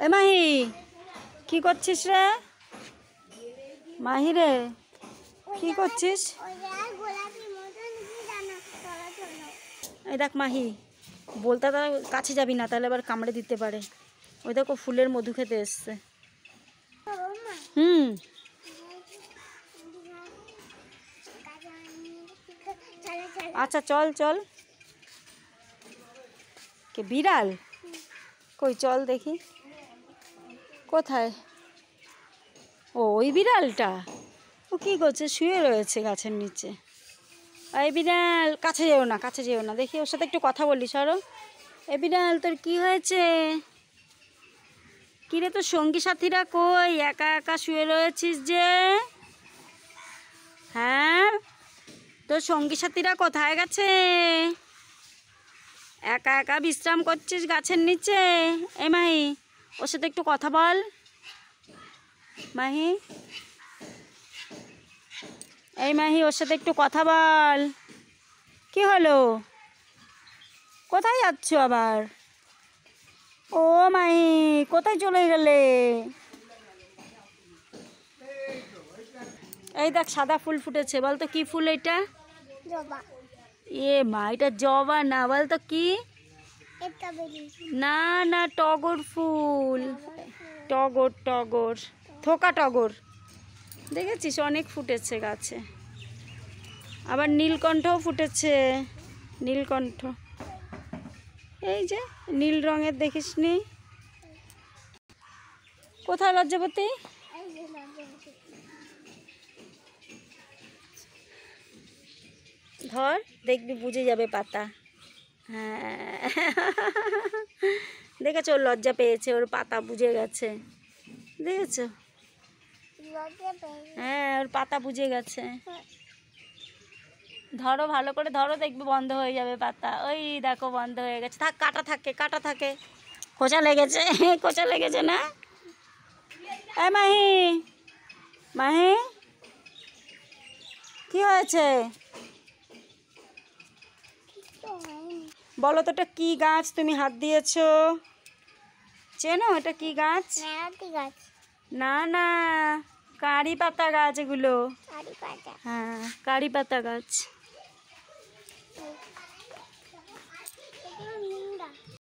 এ মাহি, কি করছিস রে? মাহি রে, কি করছিস? এই দেখ মাহি, বলতে তার কাছে যাবি না, তাহলে আবার কামড়ে দিতে পারে। ওই দেখো ফুলের মধু খেতে এসছে। হুম, আচ্ছা চল চল। কে বিড়াল? কই চল দেখি কোথায়। ও ওই বিড়ালটা, ও কি করছে? শুয়ে রয়েছে গাছের নিচে। এই বিড়াল, কাছে যেও না, কাছে যেও না। দেখি ওর সাথে একটু কথা বলি, সরো। এই বিড়াল, তোর কি হয়েছে? কিরে, তোর সঙ্গী সাথীরা কই? একা একা শুয়ে রয়েছিস যে? হ্যাঁ, তোর সঙ্গী সাথীরা কোথায় গেছে? একা একা বিশ্রাম করছিস গাছের নিচে? এই মাহি, ওর সাথে একটু কথা বল। মাহি, এই মাহি, ওর সাথে একটু কথা বল। কি হলো? কোথায় যাচ্ছ আবার? ও মাহি, কোথায় চলে গেলে? এই দেখ সাদা ফুল ফুটেছে, বলতো কি ফুল এটা? জবা। এ মা, এটা জবা না, বলতো কি? না না, টগর ফুল। টগর টগর, থোকা টগর। দেখেছিস, অনেক ফুটেছে গাছে। আবার নীলকণ্ঠও ফুটেছে, নীলকণ্ঠ। এই যে নীল রঙের, দেখিস নি? কোথায় লজ্জাপতি? ধর, দেখবি বুঝে যাবে পাতা। হ্যাঁ, দেখেছো, ওর লজ্জা পেয়েছে, ওর পাতা বুঝে গেছে। দেখেছো? হ্যাঁ, ওর পাতা বুঝে গেছে। ধরো, ভালো করে ধরো, দেখবি বন্ধ হয়ে যাবে পাতা। ওই দেখো বন্ধ হয়ে গেছে। থাক, কাটা থাকে, কাটা থাকে। খোঁচা লেগেছে, খোঁচা লেগেছে না? এই মাহি, মাহি, কি হয়েছে? বলো তো, এটা কি গাছ তুমি হাত দিয়েছো? চেনো এটা কি গাছ? না না, কারি পাতা গাছ এগুলো। হ্যাঁ, কারি পাতা গাছ।